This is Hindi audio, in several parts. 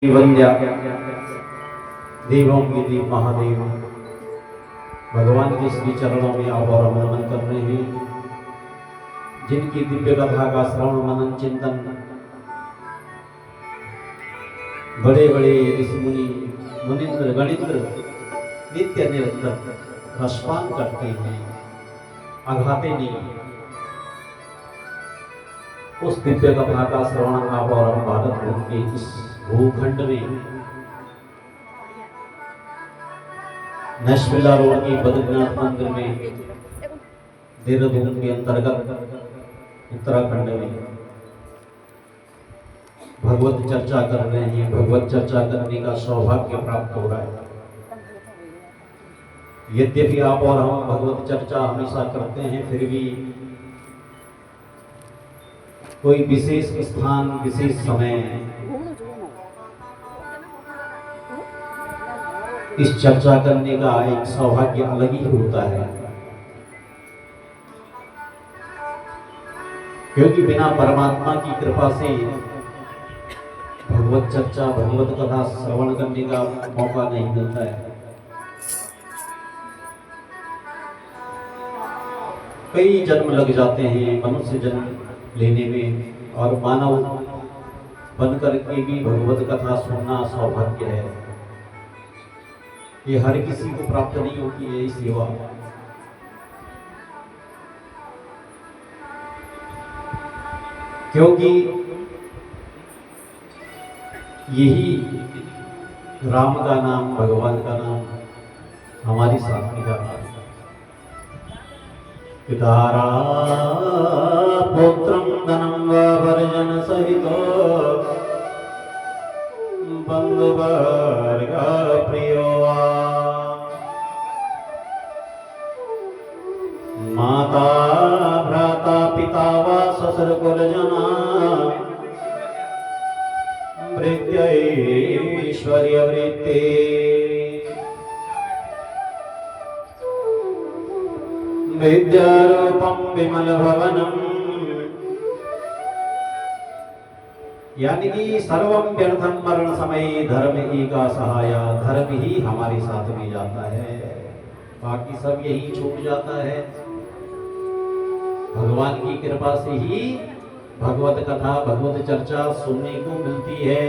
वंद्या देवों के देव महादेव भगवान के श्री चरणों में आप और हम नमन कर रहे हैं। जिनकी दिव्य कथा का श्रवण मनन चिंतन बड़े बड़े ऋषि मुनि मुनिंद्र गणिंद्र नित्य निरंतर रसपान करते हैं, अघाते नहीं। उस दिव्य कथा का श्रवण आप और हम भारत भूमि के इस भूखंड में नशविला रोड की बद्रीनाथ मंदिर में देहरादून के अंतर्गत उत्तराखंड में भगवत चर्चा कर रहे हैं। भगवत चर्चा करने का सौभाग्य प्राप्त हो रहा है। यद्यपि आप और हम भगवत चर्चा हमेशा करते हैं, फिर भी कोई विशेष स्थान विशेष समय इस चर्चा करने का एक सौभाग्य अलग ही होता है, क्योंकि बिना परमात्मा की कृपा से भगवत चर्चा भगवत कथा श्रवण करने का मौका नहीं मिलता है। कई जन्म लग जाते हैं मनुष्य जन्म लेने में, और मानव बनकर के भी भगवत कथा सुनना सौभाग्य है। ये हर किसी को प्राप्त नहीं होती है ये सेवा। क्योंकि यही राम का नाम, भगवान का नाम हमारी साथी का नाम। पितारा पुत्रं धनं वा वर्जन सहितो बंधुवर्ग प्रियो वा माता भ्राता पिता वा ससुर कुलजना वृत्त्यैश्वर्य वृत्ते विद्यारूपं विमल भवनम। यानी कि सर्वम व्यर्थम मरण समय धर्म ही का सहाया। धर्म ही हमारे साथ में जाता है, बाकी सब यही छूट जाता है। भगवान की कृपा से ही भगवत कथा भगवत चर्चा सुनने को मिलती है।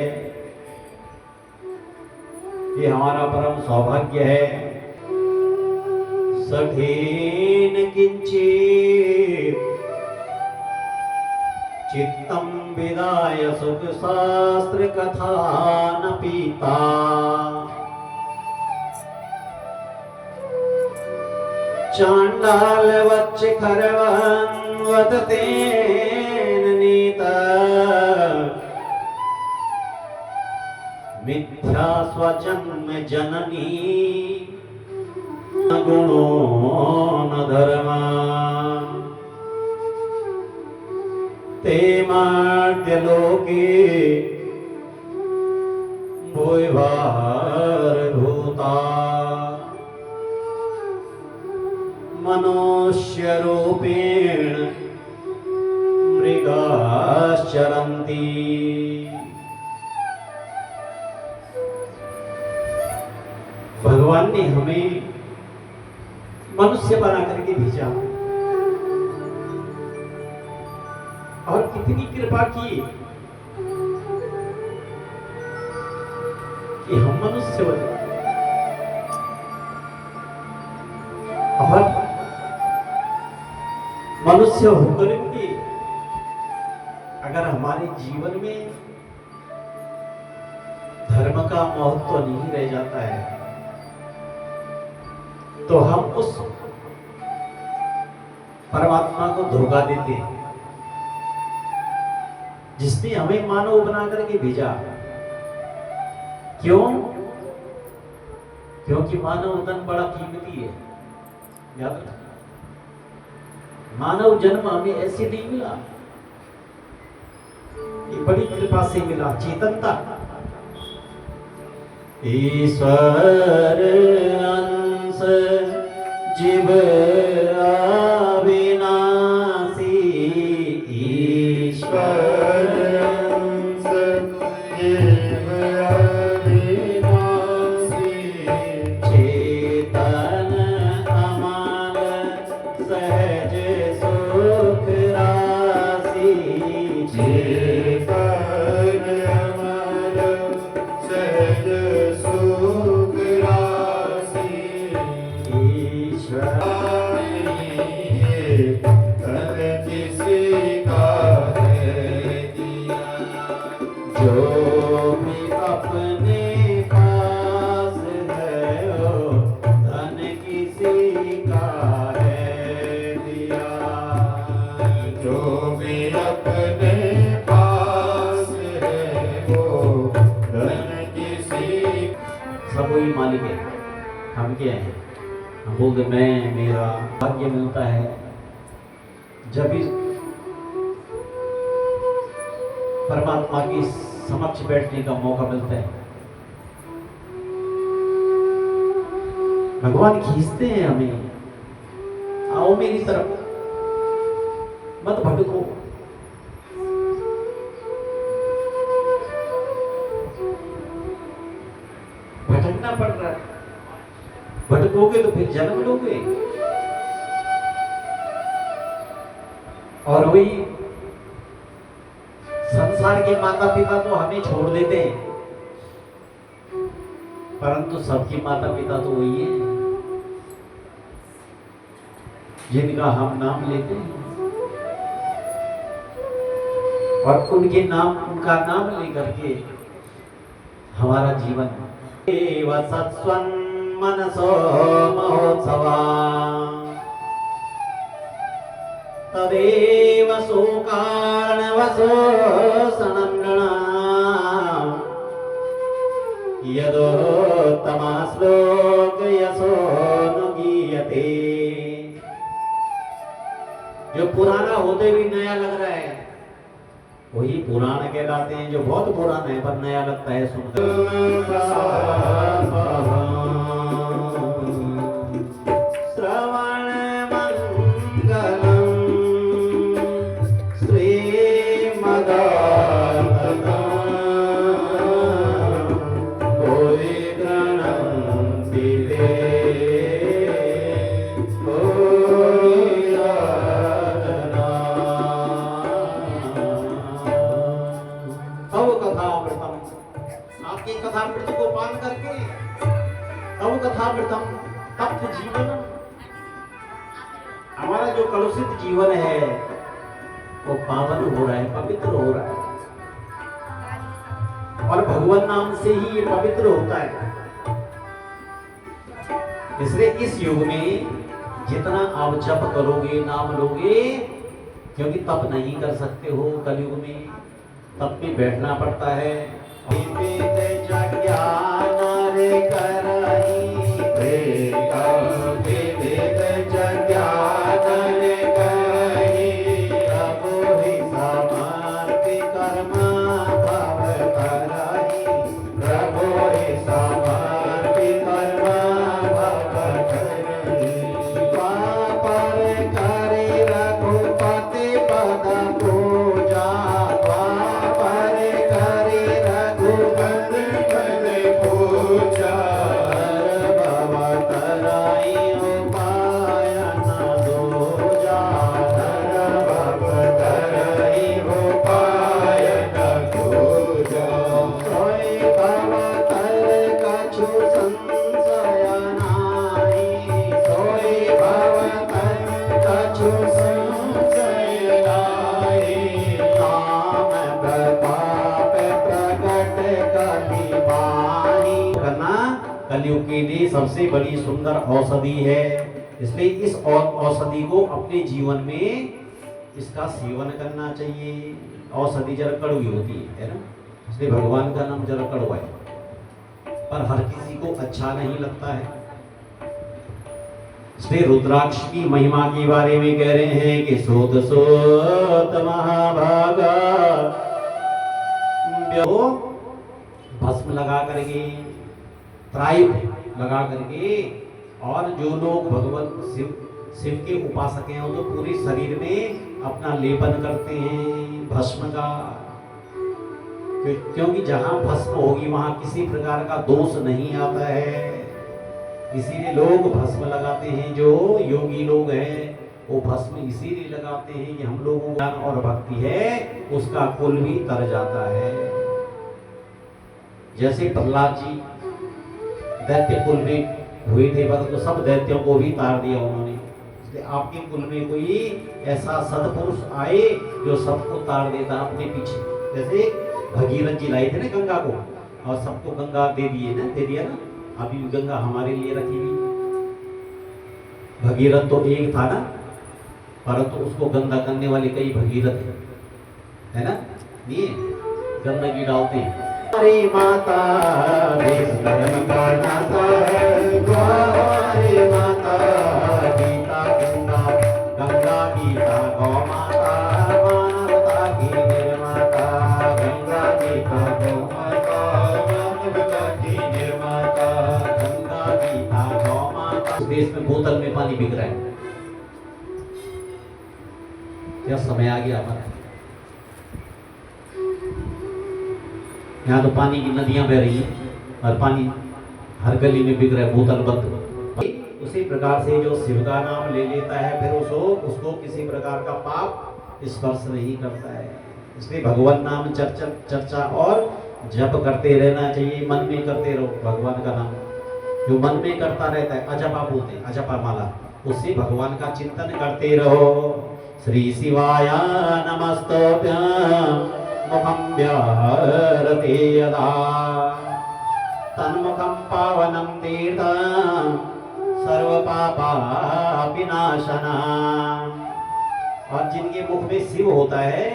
ये हमारा परम सौभाग्य है। सठेन किंचित चित्तम विदाय सुख शास्त्र कथा न पीता। चांडाल वच्च खरवन वदतेन नीता। मिथ्या स्वजन्म जननी गुणो न धर्मा। ते मर्त्य लोके भूयभार भूता। मनुष्य रूपेण मृगाश्चरन्ति। भगवान ने हमें मनुष्य बना करके भेजा, और कितनी कृपा की कि हम मनुष्य बने। और मनुष्य होकर भी अगर हमारे जीवन में धर्म का महत्व नहीं रह जाता है, तो हम उस परमात्मा को धोखा देते हैं जिसने हमें मानव बना करके भेजा। क्यों? क्योंकि मानव धन बड़ा कीमती है। याद रखना, मानव जन्म हमें ऐसे नहीं मिला, ये बड़ी कृपा से मिला। चेतनता ईश्वर अंश जीव अविनाशी। ईश्वर अंश जीव वही मालिक है, हम क्या हैं? हम बोलते मैं, मेरा। भाग्य मिलता है जब इस परमात्मा की समक्ष बैठने का मौका मिलता है। भगवान खींचते हैं हमें, आओ मेरी तरफ, मत भटको। भटकना पड़ रहा है, भटकोगे तो फिर जन्म लोगे। और वही संसार के माता पिता तो हमें छोड़ देते हैं, परंतु सबके माता पिता तो वही है जिनका हम नाम लेते हैं, और उनके नाम, उनका नाम लेकर के हमारा जीवन सत्स्वं मनसो महोत्सवा तदेव सोकारणवसो सनन्दना यदोत्तमा श्लोक यशो न गीयते। जो पुराना होते भी नया लग रहा है वही पुराण कहलाते हैं, जो बहुत पुराना है पर नया लगता है सुनकर। श्रवण मंगलम आपकी कथामृत को पान करके तब कथामृतम तप्त जीवन, हमारा जो कलुषित जीवन है वो पावन हो रहा है, पवित्र हो रहा है, और भगवान नाम से ही ये पवित्र होता है। इसलिए इस युग में जितना आप जप करोगे, नाम लोगे, क्योंकि तप नहीं कर सकते हो कलयुग में, तप में बैठना पड़ता है। कलयुग के लिए सबसे बड़ी सुंदर औषधि है, इसलिए इस औषधि को अपने जीवन में इसका सेवन करना चाहिए। औषधि जरा कड़वी होती है ना, इसलिए भगवान का नाम जरा कड़वा है, पर हर किसी को अच्छा नहीं लगता है। इसलिए रुद्राक्ष की महिमा के बारे में कह रहे हैं कि सोत सोत महाभागा, भस्म लगा करके, त्राइब लगा करके, और जो लोग भगवान शिव के उपासक हैं वो तो पूरे शरीर में अपना लेपन करते हैं भस्म का, क्योंकि जहां भस्म होगी वहां किसी प्रकार का दोष नहीं आता है। इसीलिए लोग भस्म लगाते हैं, जो योगी लोग हैं वो भस्म इसीलिए लगाते हैं कि हम लोगों का और भक्ति है उसका कुल भी तर जाता है। जैसे प्रहलाद जी दैत्य कुल में हुए थे, तो सब दैत्यों को भी तार दिया उन्होंने। इसलिए आपके कुल में कोई ऐसा सत्पुरुष आए जो सबको तार देता अपने पीछे। जैसे भगीरथ जी लाए थे ना गंगा को, और सबको गंगा दे दिया ना। अभी गंगा हमारे लिए रखी हुई। भगीरथ तो एक था ना, परंतु उसको गंदा करने वाले कई भगीरथ है ना, ये गंदगी डालते हैं। हरे माता देश में बोतल में पानी बिक रहा है। क्या समय आ गया हमारा। यहाँ तो पानी की नदियां बह रही हैं और पानी हर गली में बिक रहा है, बोतल बंद। उसी प्रकार से जो शिव का नाम ले लेता है फिर उसको किसी प्रकार का पाप स्पर्श नहीं करता है। इसलिए भगवान नाम चर्चा और जप करते रहना चाहिए, मन में करते रहो भगवान का नाम। जो मन में करता रहता है, अजपा बोलते हैं, अजपा माला, उससे भगवान का चिंतन करते रहो। श्री शिवाय नमस्तुभ्यं मुखं व्याहरते यदा तन्मुखं पावनं तीर्थं सर्व पापा विनाशना। और जिनके मुख में शिव होता है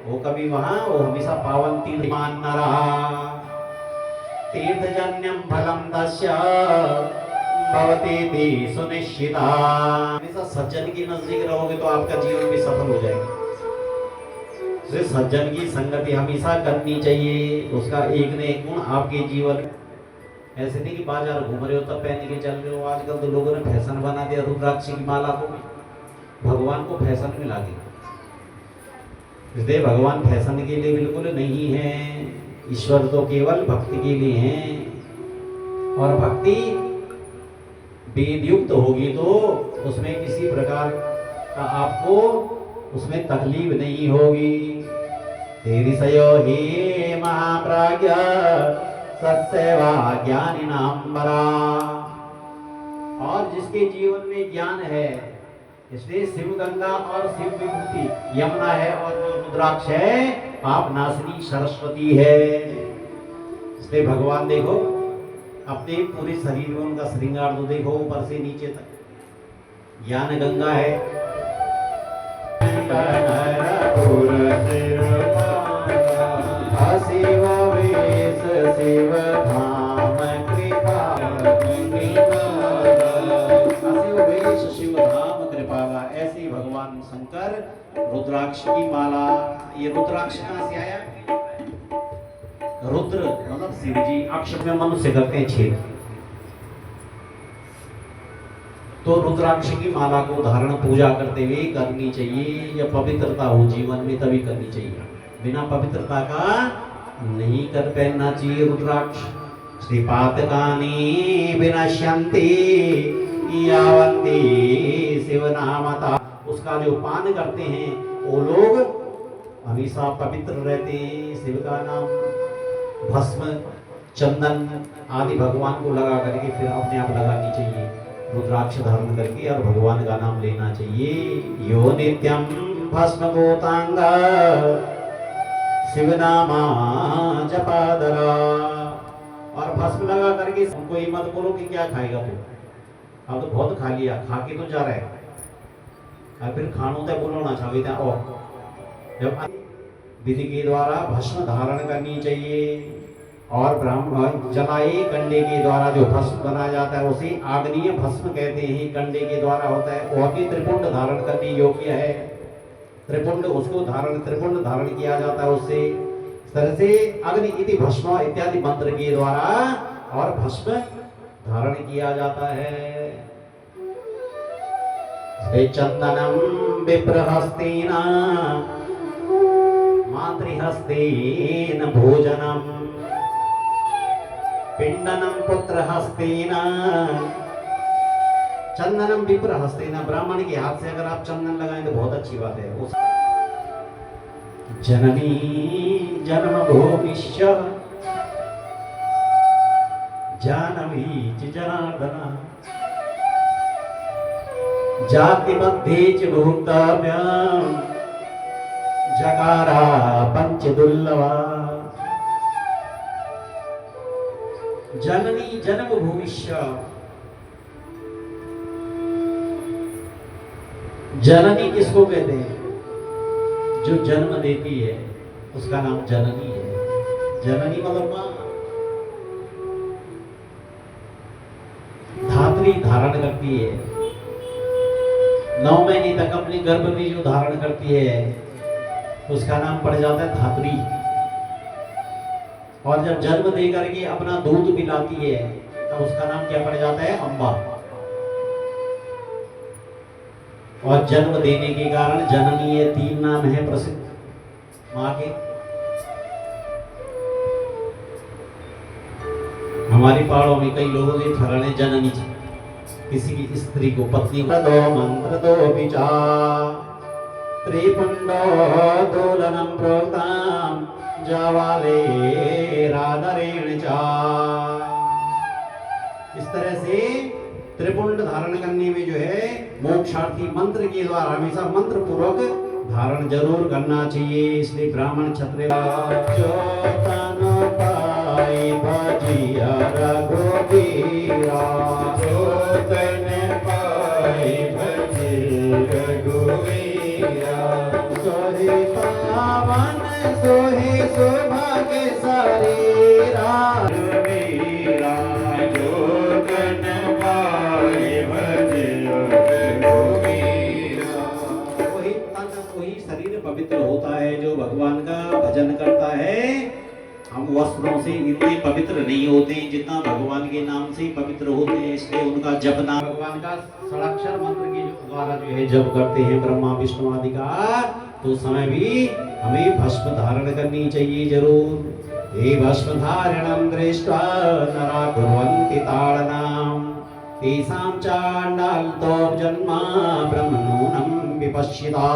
वो कभी वो हमेशा पावन तीर्थ मान न रहा। तीर्थजन्यम फलम दस्य भवति ति सुनिश्चिता। हमेशा सज्जन की नजदीक रहोगे तो आपका जीवन भी सफल हो जाएगा। सज्जन की संगति हमेशा करनी चाहिए, उसका एक न एक गुण आपके जीवन। ऐसे नहीं कि बाजार घूम रहे हो तब पहन के चल रहे हो। आजकल तो लोगों ने फैशन बना दिया रुद्राक्ष की माला को, भगवान को फैशन में ला दिया। इसलिए भगवान फैशन के लिए बिल्कुल नहीं है, ईश्वर तो केवल भक्ति के लिए है। और भक्ति वेदयुक्त होगी तो उसमें किसी प्रकार का आपको उसमें तकलीफ नहीं होगी। तेरी सयो ही महाप्राज्ञ सत्सेवा ज्ञानी नाम बरा। और जिसके जीवन में ज्ञान है, इसलिए शिव गंगा और शिव विभूति यमुना है और जो रुद्राक्ष है पाप नाशनी सरस्वती है। इसलिए भगवान देखो अपने पूरे शरीर में उनका श्रृंगार तो देखो ऊपर से नीचे तक। ज्ञान गंगा है, शिव वेश शिव धाम कृपा, शिव वेश शिव धाम कृपाला। ऐसे भगवान शंकर रुद्राक्ष की माला। ये रुद्राक्ष कहाँ से आया? रुद्र मतलब शिव जी, अक्षर में मनुष्य करते हैं छेद। तो रुद्राक्ष की माला को धारण पूजा करते हुए करनी चाहिए, या पवित्रता हो जीवन में तभी करनी चाहिए। बिना पवित्रता का नहीं कर पहनना चाहिए रुद्राक्ष। श्रीपातकानि विनश्यन्ति यावन्ति शिव नामता। उसका जो पान करते हैं वो लोग हमेशा पवित्र रहते हैं। शिव का नाम भस्म चंदन आदि भगवान को लगा करके फिर अपने आप लगानी चाहिए, रुद्राक्ष धारण करके और भगवान का नाम लेना चाहिए। यो नित्यम भस्म गोतांगा शिव नामा जपादरा। और भस्म लगा करके कोई मत बोलो कि क्या खाएगा तू, अब तो बहुत खा लिया, खा के तो जा रहा है और फिर खानों तक बोलो ना चाहे और जब विधि के द्वारा भस्म धारण करनी चाहिए। और ब्राह्मण जलाए कंडे के द्वारा जो भस्म बनाया जाता है उसे आग्नेय भस्म कहते हैं, कंडे के द्वारा होता है। वह भी त्रिपुंड धारण करने योग्य है। त्रिपुंड उसको त्रिपुंड धारण किया जाता है उससे। इस तरह से अग्नि इति भस्म इत्यादि मंत्र के द्वारा और भस्म धारण किया जाता है। चंदनम विप्रहस्तेन मातृहस्तेन भोजनम पिंडनम पुत्रहस्तेन। चंदनम विप्रहस्तेन, ब्राह्मण के हाथ से अगर आप चंदन लगाएं तो बहुत अच्छी बात है। जननी जन्मभूमिश्च जानवी च जनार्दन जाति मध्ये च भूतव्यं जकारा पंच दुर्लभा। जननी जन्म भूमिष्य, जननी किसको कहते हैं? जो जन्म देती है उसका नाम जननी है। जननी मतलब मां, धात्री धारण करती है। 9 महीने तक अपने गर्भ में जो धारण करती है उसका नाम पड़ जाता है धात्री। और जब जन्म दे करके अपना दूध पिलाती है तब उसका नाम क्या पड़ जाता है? अम्बा। और जन्म देने के कारण जननी, ये 3 नाम है प्रसिद्ध माँ के। हमारी पहाड़ों में कई लोगों के ठहराने जननी, किसी की स्त्री को, पत्नी को। दो मंत्र दो विचार त्रिपुंडो दोलनम प्रोक्ताम जावाले राधरेण चा। इस तरह से त्रिपुंड धारण करने में जो है मोक्षार्थी मंत्र के द्वारा हमेशा मंत्र पूर्वक धारण जरूर करना चाहिए। इसलिए ब्राह्मण क्षत्रिय सोहे सौभाग्य शरीरा पवित्र होता है जो भगवान का भजन करता है। हम वस्त्रों से इतने पवित्र नहीं होते जितना भगवान के नाम से पवित्र होते हैं। इसलिए उनका जपना, भगवान का षडाक्षर मंत्र के द्वारा जो है जप करते हैं ब्रह्मा विष्णु आदि का, तो समय भी हमें भस्म धारण करनी चाहिए जरूर। हे भस्म धारणम दृष्ट्वा नरा कुर्वन्ति ताड़नाम तेषां चांडालतो जन्मा ब्रह्मणोऽनं विपश्यता।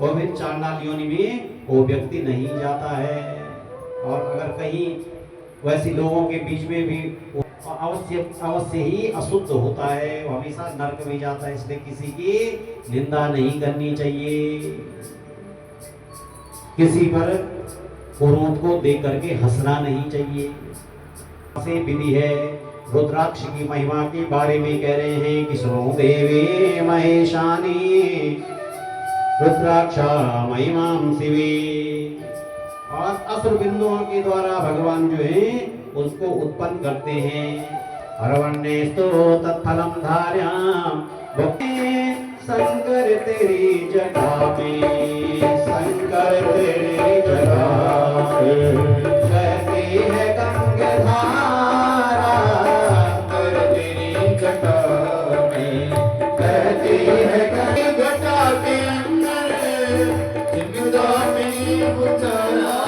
वो फिर चांडाल योनि में वो व्यक्ति नहीं जाता है। और अगर कहीं वैसे लोगों के बीच में भी अवश्य ही अशुद्ध होता है, वो हमेशा नरक में जाता है। इसलिए किसी की निंदा नहीं करनी चाहिए, किसी पर क्रोध को देख करके हंसना नहीं चाहिए। से विधि है। रुद्राक्ष की महिमा के बारे में कह रहे हैं कि सुनो देवी महेशानी रुद्राक्षा महिमां शिवे। और असुर बिंदुओं के द्वारा भगवान जो है उसको उत्पन्न करते हैं। अरवण्येस्तो तत्फलम धार्याम शंकर तेरी जटा में, शंकर तेरी जटा में कहती है गंगाधारा, शंकर तेरी जटा में कहती है गंगा के अंदर जिंदा में उतारा।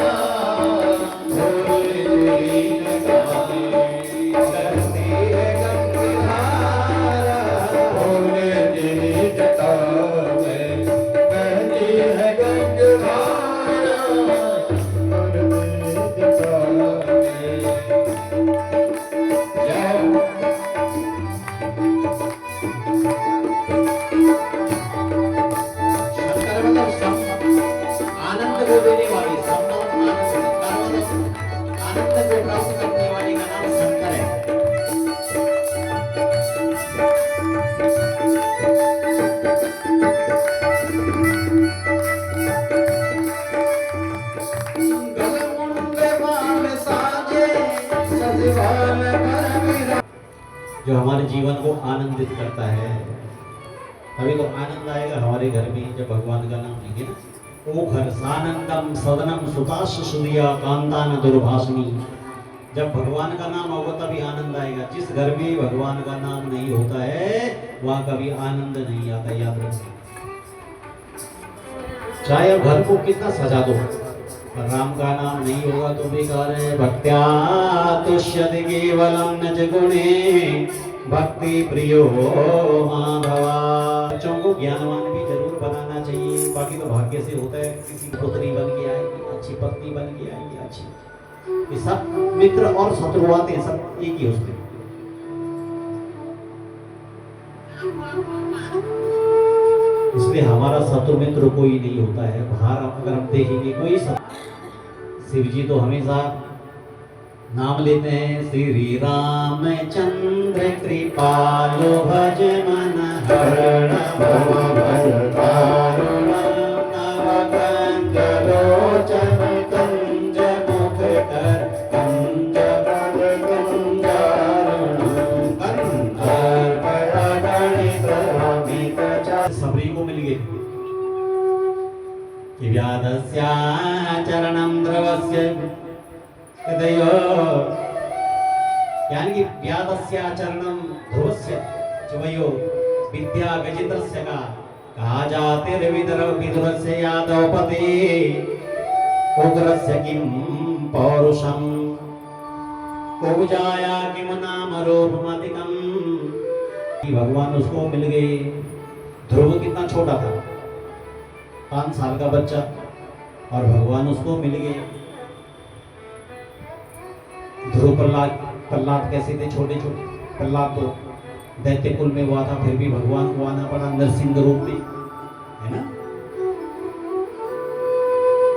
जो हमारे जीवन को आनंदित करता है। अभी तो आनंद आएगा हमारे घर में जब भगवान का नाम लेंगे ना। ओ घर सानंदम सदनम सुताश सूर्या कांतान दुर्भाषणी। जब भगवान का नाम होगा तभी आनंद आएगा। जिस घर में भगवान का नाम नहीं होता है वहाँ कभी आनंद नहीं आता, याद रखिए। चाहे घर को कितना सजा दो, राम का नाम नहीं होगा तो बेकार है। भक्त्या तुष्यति केवलम न च गुणे भक्ति प्रियो माधवा। बच्चों को ज्ञानवान भी जरूर बनाना चाहिए। बाकी तो भाग्य से होता है, किसी पुत्री बन के आएगी, अच्छी पत्नी बन के आएगी, अच्छी। ये सब मित्र और शत्रु आते हैं, सब एक ही होते हैं। इसलिए हमारा शत्रु मित्र कोई नहीं होता है। बाहर अगर हम देखेंगे कोई शिव जी तो हमेशा नाम लेते हैं, श्री रामचंद्र कृपालो भज मन हरण भव भज कारुण नवकंज लोचन कंज मुख कर कंज पद कंजारुण कंधर गणित रमित च। सबरी को मिल गए कि व्याधस्या चरणं ध्रुवस्य हृदयो, यानी कि व्याधस्या चरणं ध्रुवस्य चवयो विद्या विचित्रस्य का कहा जाते विदुरस्य यादवपते उग्रस्य किं पौरुषम उपजाया किम नाम रूपमतिकम। भगवान उसको मिल गए। ध्रुव कितना छोटा था, 5 साल का बच्चा, और भगवान उसको मिल गए। ध्रुव प्रहलाद कैसे थे, छोटे छोटे। प्रहलाद तो दैत्य कुल में हुआ था, फिर भी भगवान को आना पड़ा नरसिंह रूप में, है ना।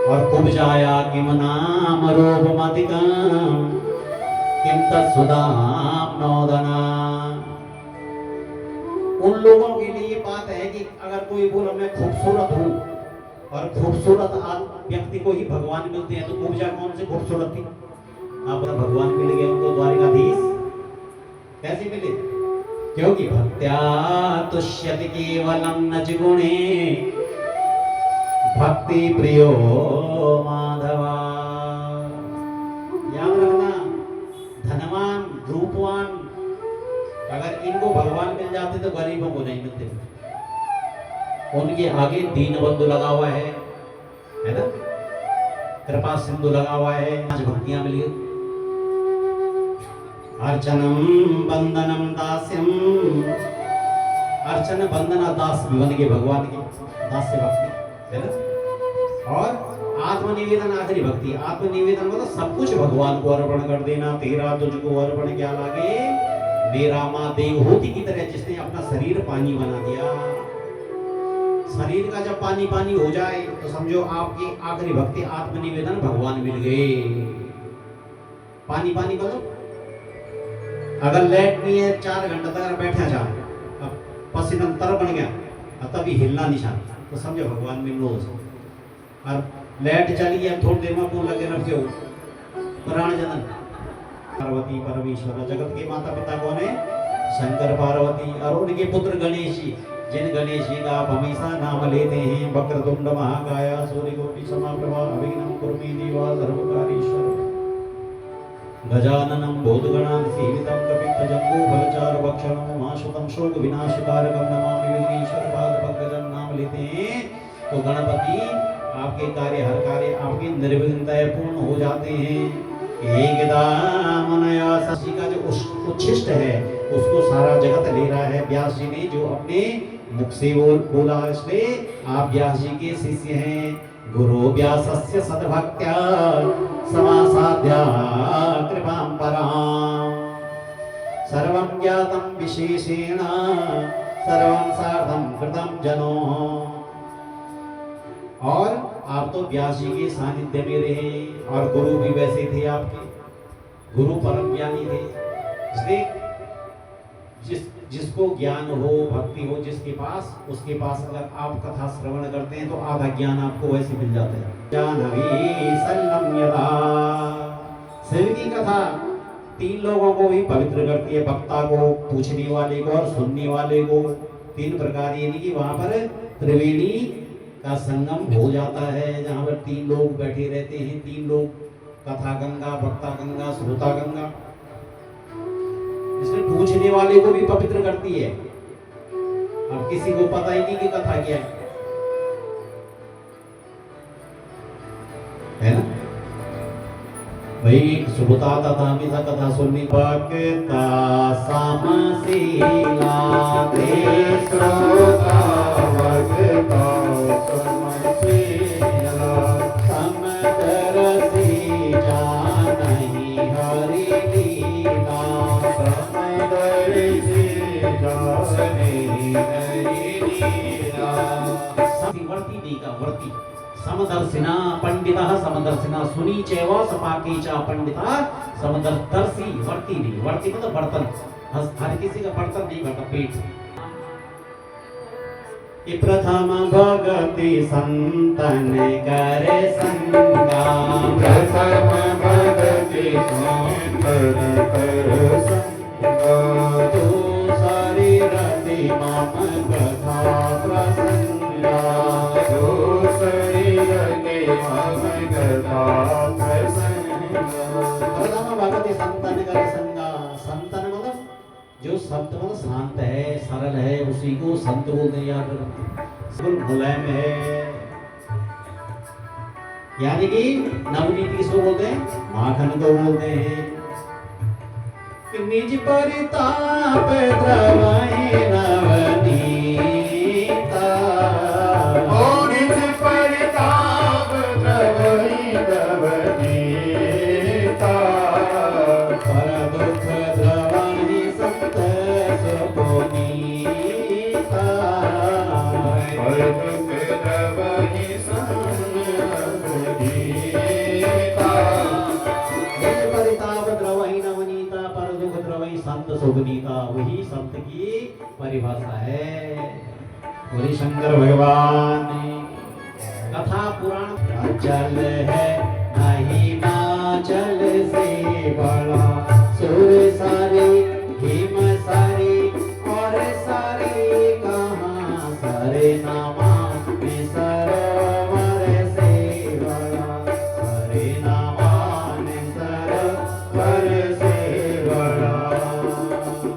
और उपजाया किम नाम रूपमतिकम किम तत्सुदाम नोदना। उन लोगों के लिए ये बात है कि अगर कोई बोला मैं खूबसूरत हूँ, और खूबसूरत व्यक्ति को ही भगवान मिलते हैं, तो उपजा कौन से खूबसूरत थी। आप भगवान मिल गए उनको, द्वारिकाधीश कैसे मिले, क्योंकि भक्त्या तुष्यति केवलम नच गुणे भक्ति प्रियो माधवा। याद रखना, धनवान रूपवान अगर इनको भगवान मिल जाते तो गरीबों को नहीं मिलते। उनके आगे दीन बंधु लगा हुआ है ना, कृपा सिंधु लगा हुआ है। 5 भक्तियां मिली, अर्चनम बंदनम दास्यम। अर्चन बंदना दास भी बन गए भगवान के, दास से भक्ति, है ना। और आत्मनिवेदन आखिरी भक्ति। आत्मनिवेदन मतलब सब कुछ भगवान को अर्पण कर देना। तेरा तुझको अर्पण क्या लागे, मेरा माँ देवहूति की तरह जिसने अपना शरीर पानी बना दिया। शरीर का जब पानी पानी हो जाए तो समझो आपकी आखिरी भक्ति आत्मनिवेदन, भगवान मिल गए। पानी पानी मतलब अगर लेट नहीं है 4 घंटे तक अगर बैठा जाए, अब पसीना तर बन गया और तभी हिलना नहीं चाहता, तो समझो भगवान मिल लो। और लेट चली गया, थोड़ी देर में कौन लगे रख प्राण जनन। पार्वती परमेश्वर, जगत के माता पिता कौन है, शंकर पार्वती, और उनके पुत्र गणेश जी, जिन गणेश जी का आप हमेशा नाम लेते हैं। वक्रतुंड महाकाय सूर्यकोटि समप्रभा अभिघ्नं कुरु मे देवा सर्वकार्येषु। गजाननं भूतगणाधिसेवितं कपित्थजम्बूफलचारुभक्षणं उमासुतं शोकविनाशकारकं नमामि विघ्नेश्वर पादपङ्कजं। नाम लेते हैं तो गणपति आपके कार्य, हर कार्य आपके निर्विघ्नतः पूर्ण हो जाते हैं। एकदा मनया शशि का जो उच्छिष्ट है उसको सारा जगत ले रहा है। व्यास जी ने जो अपने मुख से बोला, इसलिए आप व्यास जी के शिष्य हैं। गुरु व्यासस्य सद्भक्त्या समासाद्या कृपां परां सर्वं ज्ञातं विशेषेण सर्वं सार्थं कृतं जनो। और आप तो व्यास जी के सानिध्य में रहे, और गुरु भी वैसे थे आपके, गुरु परम ज्ञानी थे। इसलिए जिसको ज्ञान हो, भक्ति हो जिसके पास, उसके पास अगर आप कथा श्रवण करते हैं तो आधा ज्ञान आपको वैसे मिल जाता है। जानवी संयमयता। शिव की कथा 3 लोगों को भी पवित्र करती है, वक्ता को, पूछने वाले को और सुनने वाले को। 3 प्रकार, यानी कि वहां पर त्रिवेणी का संगम हो जाता है, जहाँ पर 3 लोग बैठे रहते हैं। 3 लोग, कथा गंगा, वक्ता गंगा, श्रोता गंगा। इसमें पूछने वाले को भी पवित्र करती है। अब किसी को पता ही नहीं कि कथा क्या है ना भाई। श्रोता तथा हमेशा कथा सुननी। भक्ता समशीला श्रोता भक्ता समशीला समदरसी जानहि हरि लीला समदरसी जानहि हरि लीला। वर्ती देगा, वर्ती समदर्शिना पंडितः समदर्शिना सुनी चैव सपाके च पंडिता समदर्शी। वर्ती नहीं, वर्ती मतलब बर्तन। हर किसी का बर्तन नहीं भरता, पेट। प्रथम भगति संतन कर संगा, प्रथम भगति संतन कर संगा। दूसरी रति मम कथा प्रसंगा, दूसरी रति मम कथा प्रसंगा। प्रथम भगति संतन कर संगा। संतन मतलब जो संत मतलब शांत है, सरल है, उसी को संत बोलते हैं। याद रखो, मुलायम है, यानी कि नवनीति किसको बोलते हैं? माखन को बोलते हैं। निज परिताप द्रवहि नवनीता, ओ निज परिताप द्रवहि नवनीता, पर दुख द्रवहि संत सुपुनीता, पर दुख द्रवहि संत सुपुनीता। निज परिताप द्रवहि नवनीता, पर दुख द्रवहि संत सुपुनीता, वही संत की परिभाषा है। वही शंकर भगवान ने कथा पुराण जल है नहीं माचल से बड़ा, सुर सारे हिम सारे और सारे कहाँ, सारे नामा में सरोवर से बड़ा, सारे नामा में सरोवर से बड़ा।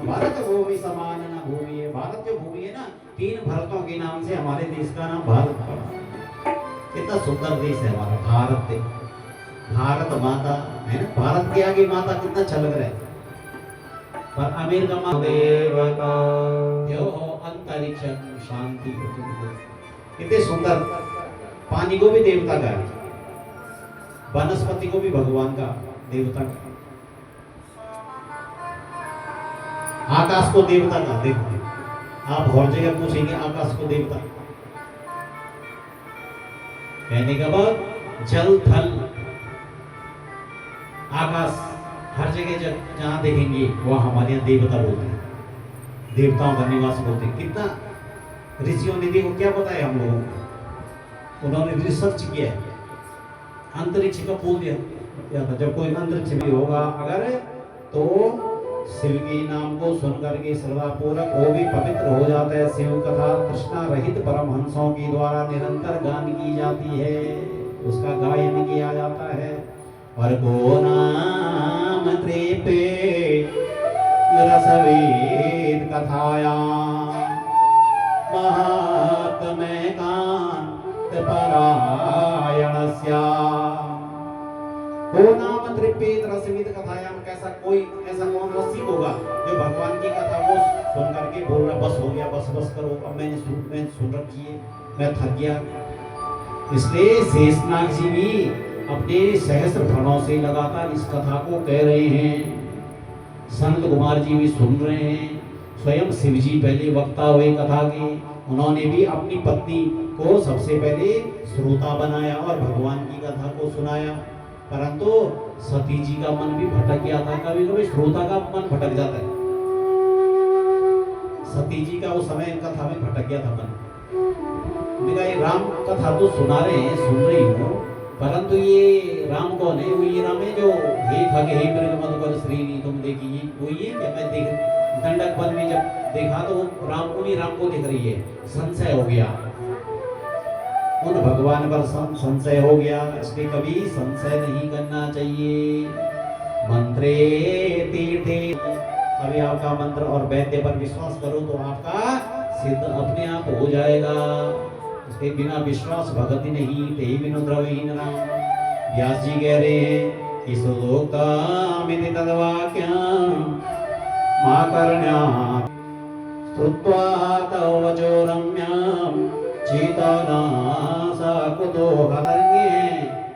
भारत भूमि समान न भूमि है। भारत जो भूमि है ना, 3 भारतों के नाम से हमारे देश का नाम भारत पड़ा। कितना सुंदर देश है हमारा भारत देश। भारत माता है ना, भारत के आगे माता कितना छलक रहा है। पर अमेरिका माता देवता जो हो अंतरिक्ष शांति, कितने सुंदर। पानी को भी देवता का, वनस्पति को भी भगवान का, देवता का, आकाश को देवता का। देखो आप हर जगह पूछेंगे आकाश को देवता, कहने का बाद जल थल आकाश हर जगह जहां देखेंगे वह हमारे यहाँ देवता बोलते हैं, देवताओं का निवास बोलते हैं। कितना ऋषियों ने देखो क्या बताया हम लोगों को, उन्होंने रिसर्च किया है, अंतरिक्ष का बोल दिया था। जब कोई अंतरिक्ष में होगा अगर, तो शिव के नाम को सुनकर के श्रद्धा पूर्वक वो भी पवित्र हो जाता है। शिव कथा कृष्णा रहित परमहंसों के द्वारा निरंतर गान की जाती है, उसका गायन किया जाता है। और को नाम त्रिपे रसवेद कथाया महात्म्य कांत परायणस्या, को नाम त्रिपेद रसविद कथायाम। कैसा कोई ऐसा कौन रसिक होगा जो भगवान की कथा को सुन करके बोल रहा बस हो गया, बस बस करो, अब मैंने सुन रखी है, मैं थक गया। इसलिए शेषनाग जी भी अपने सहस्त्र फणों से लगातार इस कथा को कह रहे हैं। संत कुमार जी भी सुन रहे हैं। स्वयं शिव जी पहले वक्ता हुए कथा के, उन्होंने भी अपनी पत्नी को सबसे पहले श्रोता बनाया और भगवान की कथा को सुनाया। परंतु सती जी का मन भी भटक गया था। कभी कभी श्रोता का मन भटक जाता है। सती जी का उस समय कथा में भटक गया था मन। उन्होंने ये राम कथा तो सुना रहे हैं, सुन रही हूँ, परंतु ये राम कौन है? वो ये राम है जो हे खग हे मृग मधुकर श्रीनी तुम देखिए, वो ये क्या? मैं देख दंडक वन में जब देखा तो राम, उन्हीं राम को दिख रही है। संशय हो गया, उन भगवान पर संशय हो गया। इसलिए कभी संशय नहीं करना चाहिए। मंत्रे तीर्थे, कभी आपका मंत्र और वैद्य पर विश्वास करो तो आपका सिद्ध अपने आप हो जाएगा। इसके बिना विश्वास भगति नहीं, ते बिनु द्रवहीन राम। व्यास जी कह रहे हैं कि सुलोकामिति तद्वाक्यं माकर्ण्या श्रुत्वा तव वचो रम्यं चेतनासा कुतूहलन्ये।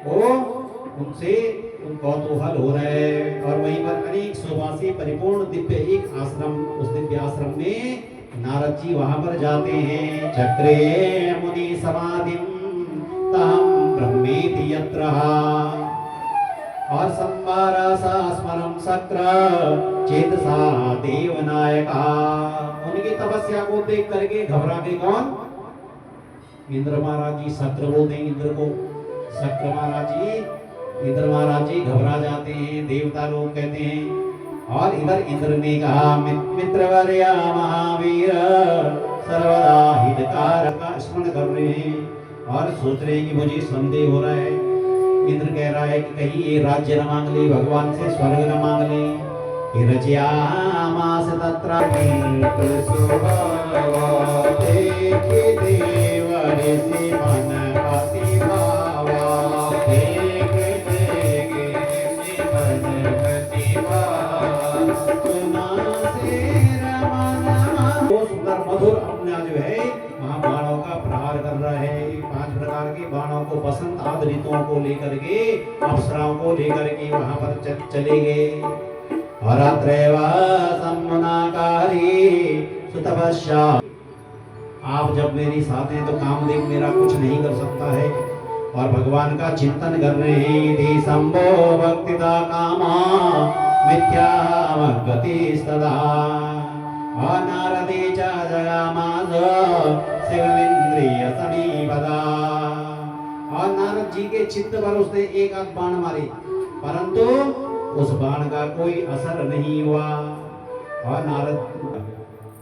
ओ उनसे कौतूहल हो रहा है। और वहीं पर अनेक सुवासी परिपूर्ण दिव्य एक आश्रम, उस दिव्य आश्रम में नारद जी वहां पर जाते हैं। चक्रे मुनि समाधिम तहं ब्रह्मेति यत्रः, और संवारसा स्मरं शक्र चेतसा देवनायका। उनकी तपस्या को देख करके घबरा गए कौन? इंद्र महाराज जी। शक्र बोलते हैं इंद्र को, शक्र महाराज जी, इंद्र महाराज जी घबरा जाते हैं। देवता लोग कहते हैं। और इधर इंद्र ने कहा मित्रवर्या महावीर सर्वदा हितकार का स्मरण कर रहे हैं और सोच रहे हैं कि मुझे संदेह हो रहा है। इंद्र कह रहा है कि कहीं ये राज्य न मांग ले, भगवान से स्वर्ग न मांग ले। विरच्यामास तत्र सुभावा देखि देव ऋषि मन अति भावा देख देख ऋषि मन अति भावा सुना से रमन। वो सुंदर मधुर अपना जो है वहाँ बाणों का प्रहार कर रहा है। 5 प्रकार के बाणों को बसंत आदि ऋतुओं को लेकर के अप्सराओं को लेकर के वहाँ पर चले गए। और अत्रैव सम्मुनाकारी सुतपस्या। आप जब मेरी साथ हैं तो कामदेव मेरा कुछ नहीं कर सकता है। और भगवान का चिंतन कर रहे हैं। धी संभो भक्तिदा कामा मिथ्या गति सदा। और नारदे च जगामास शिवमिंद्रिय समीपदा। और नारद जी के चित्त पर उसने एक आध बाण मारे, परंतु उस बाण का कोई असर नहीं हुआ। और नारद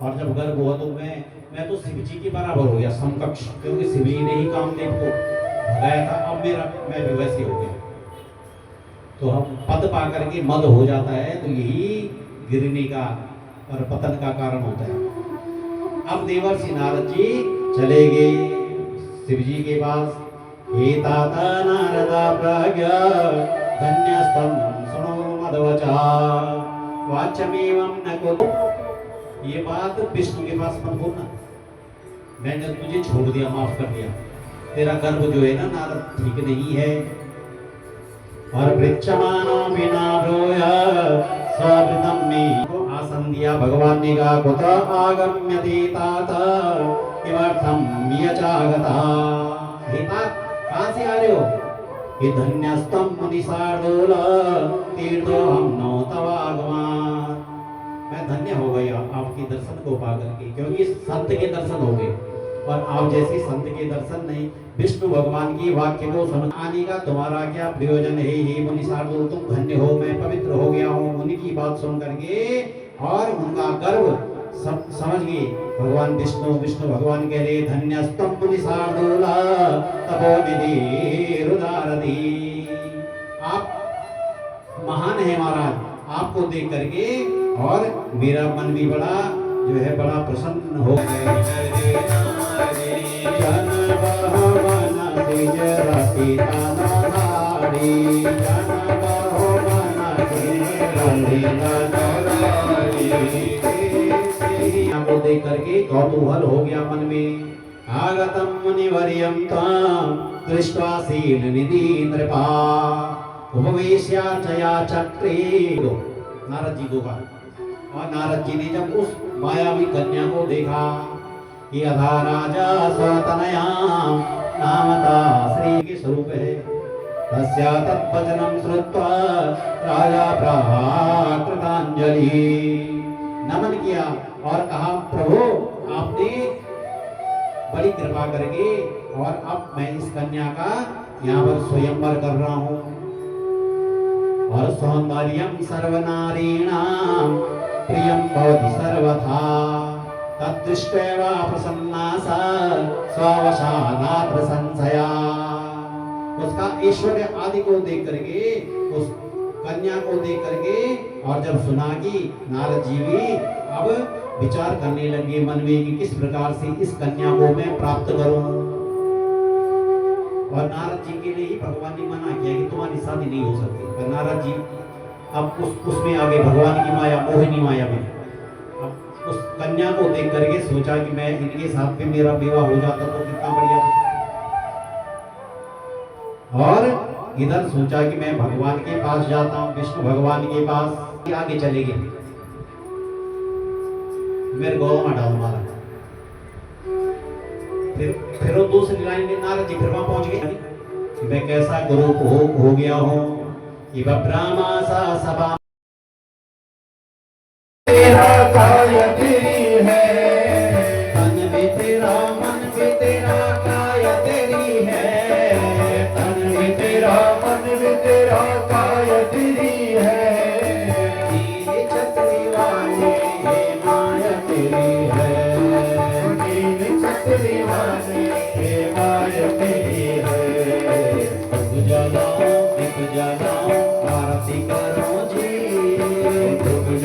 और जब गर्भ हुआ तो मैं तो शिव जी के बराबर हो गया, समकक्ष, क्योंकि शिव जी ने ही कामदेव को भगाया था। अब मैं भी वैसे हो गया। तो हम पद पा करके मद हो जाता है तो यही गिरने का और पतन का कारण होता है। अब देवर्षि नारद जी चले गए शिव जी के पास। हे तात नारदा प्राज्ञ धन्यस्तम सुनो मदवचा वाचमेवं न कुरु। ये बात विष्णु के पास मत बोलना, मैंने तुझे छोड़ दिया, माफ कर दिया, तेरा गर्भ जो है ना नारद ठीक नहीं है। और वृक्षमानो बिना रोया स्वृतम में को आसन दिया। भगवान ने कहा कुत आगम्यते तात किमर्थम यचागता। हे तात कहाँ से आ रहे हो? कि धन्यस्तम मुनिसार्दूल तीर्थो हम नो तवागमान। मैं धन्य हो गया आपके दर्शन को पाकर के, क्योंकि संत के दर्शन हो गए। और आप जैसे संत के दर्शन नहीं, विष्णु भगवान की वाक्य को समझ आने का तुम्हारा क्या प्रयोजन है? हे मुनिसार्दूल तुम धन्य हो, मैं पवित्र हो गया हूँ उनकी बात सुन करके। और उनका गर्व समझ गए भगवान विष्णु भगवान कह रहे धन्यस्तम मुनिसार्दूल तपोनिधि रुदारधि। आप महान है महाराज, आपको देख करके और मेरा मन भी बड़ा जो है बड़ा प्रसन्न हो गया। को देख करके कौतूहल हो गया मन में। आगतम मुनिवर्यं तां दृष्ट्वा शीलनिधि नृपा उपवेश्यार्चया चक्रे। नारद जी को कहा। और नारद जी ने जब उस मायावी कन्या को देखा कि अधा राजा स्वतनया नामता श्री के स्वरूप है। तस्या तद्वचनं श्रुत्वा राजा कृतांजलि नमन किया और कहा प्रभु आपने बड़ी कृपा करके और अब मैं इस कन्या का यहाँ पर स्वयंवर कर रहा हूँ। और सौंदर्यम सर्वनारीणां प्रियं भवति सर्वथा तद्दृष्ट्वा प्रसन्ना सा स्ववशानात्र संशया। उसका ऐश्वर्य आदि को देख करके, उस कन्या को देख करके और जब सुना कि नारद जी भी अब विचार करने लगे मन में कि किस प्रकार से इस कन्या को मैं प्राप्त करूं। और नारद जी के लिए ही भगवान ने मना किया कि तुम्हारी शादी नहीं हो सकती। पर नारद जी अब उसमें आगे भगवान की माया, मोहिनी माया में अब उस कन्या को देख करके सोचा कि मैं इनके साथ में मेरा विवाह हो जाता तो कितना बढ़िया। और इधर सोचा कि मैं भगवान के पास जाता हूँ, विष्णु भगवान के पास। आगे चले गए, मेरे गौ में डाल मारा। फिर वो दूसरी लाइन में नारद जी फिर वहां पहुंच गए। मैं कैसा गुरु हो गया हूँ कि ब्रह्मा सा सभा तेरा काय तेरी है, तन भी तेरा मन भी तेरा काय तेरी है। तन भी तेरा मन भी तेरा काय तेरी है। नील छतरी वाली ये माया तेरी है। नील छतरी वाली ये माया तेरी है। जलाओ दीप जलाओ आरती करो जी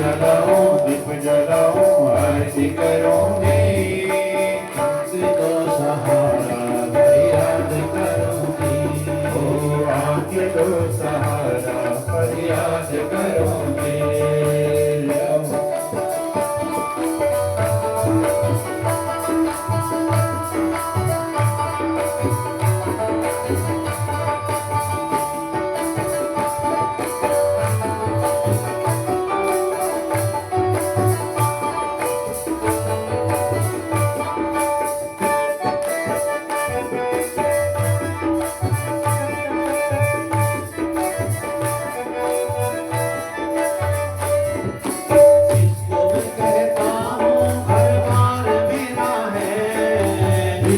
जलाऊं दीप जलाऊं आरती करूंगी आंखें को सहारा फरियाद करूंगी ओ आंखें को सहारा फरियाद करूंगी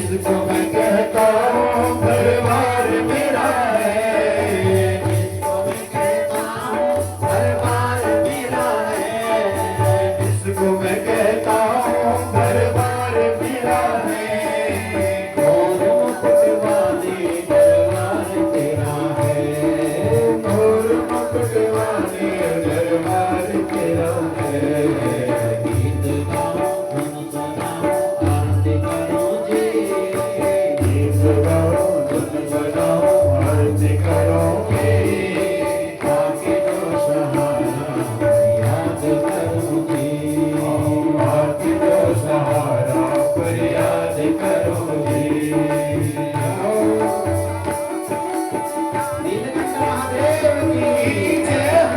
जिसको मैं कहता हूँ परिवार मेरा है जिसको मैं कहता हूँ परिवार मेरा है जिसको मैं कहता हूँ परिवार मेरा है घोर मुकुट वाले दरबार तेरा है घोर मुकुट वाले दरबार तेरा है गीत गाओ धुन सुनाओ आरती करो आरती करोगे आके तो सहारा याद करोगे आके तो सहारा पर याद करोगे नीलकंठ महादेव की जय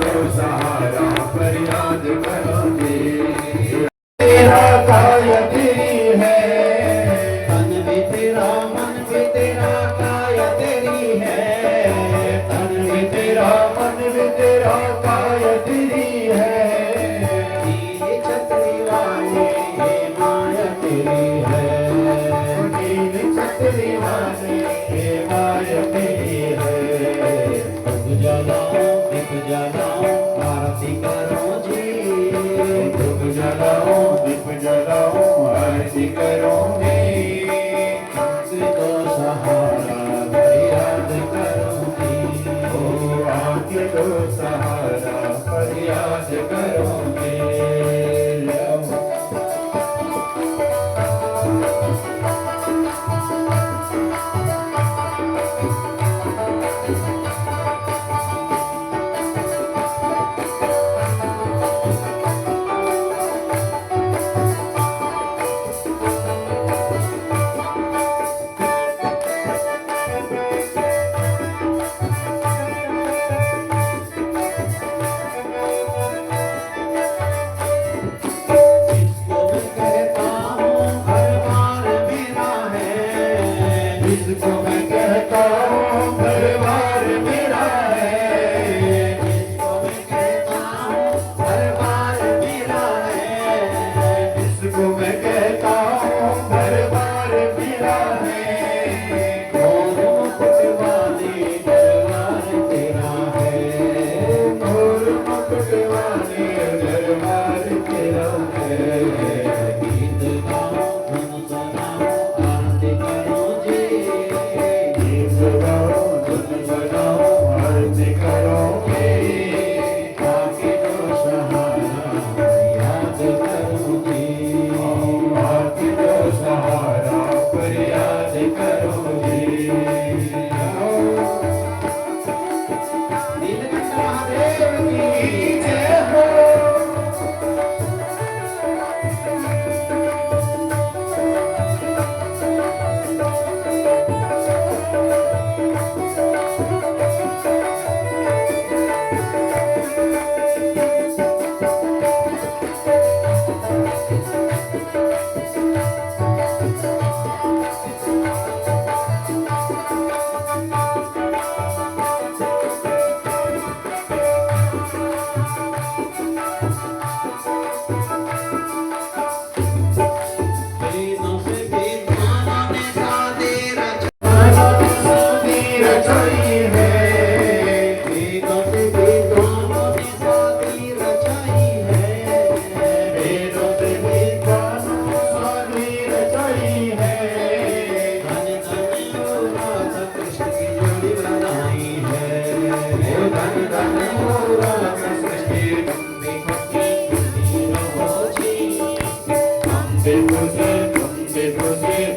हो सहारा फरियाद करोगे तेरा काया तेरी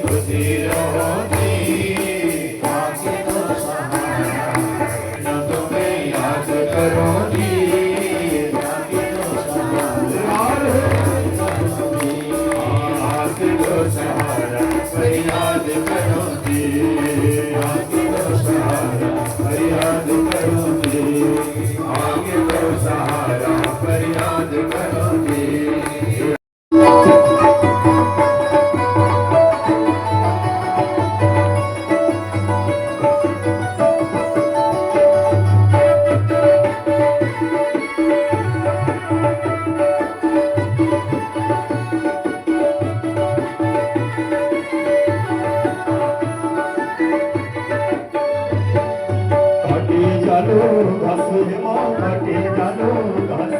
खुशी रहो जी। आके दो सहारा, न तुम्हें याद करो जी। आके दो सहारा, आके दो सहारा, फरियाद करो जी। आके दो सहारा, फरियाद करो जी। आके दो सहारा, फरियाद करो जी। घाटी चलो घास हिमा, घाटी चलो घास,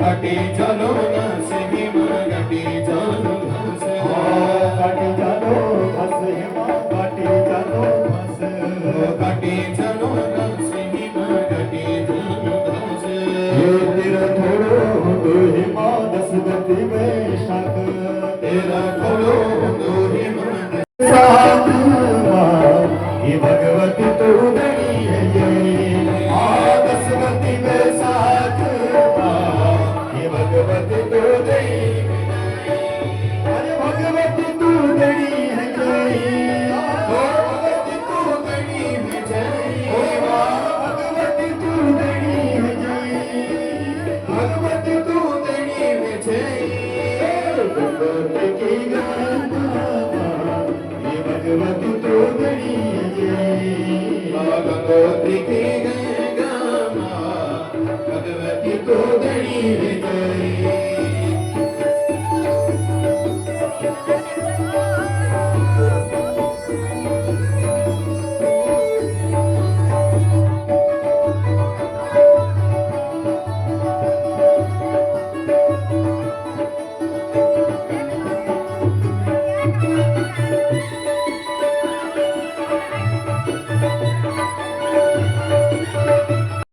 घाटी चलो घास हिमा, घाटी चलो घास, घाटी चलो घास हिमा, घाटी चलो घास, घाटी चलो घास हिमा, घाटी चलो घास। ये तेरा थोड़ो दो हिमा दस गति में शाक, तेरा थोड़ो दो हिमा साथ ये भगवती तो नहीं है ये दसवती में साथ, ये भगवती तो नहीं, अरे भगवती तू नहीं है जय, भगवती तू नहीं है जय, भगवती तू नहीं है जय, भगवती तू नहीं है जय। भगवती की गाना ये भगवती तो नहीं है जय, भगवती की गाना भगवती तो नहीं है जय।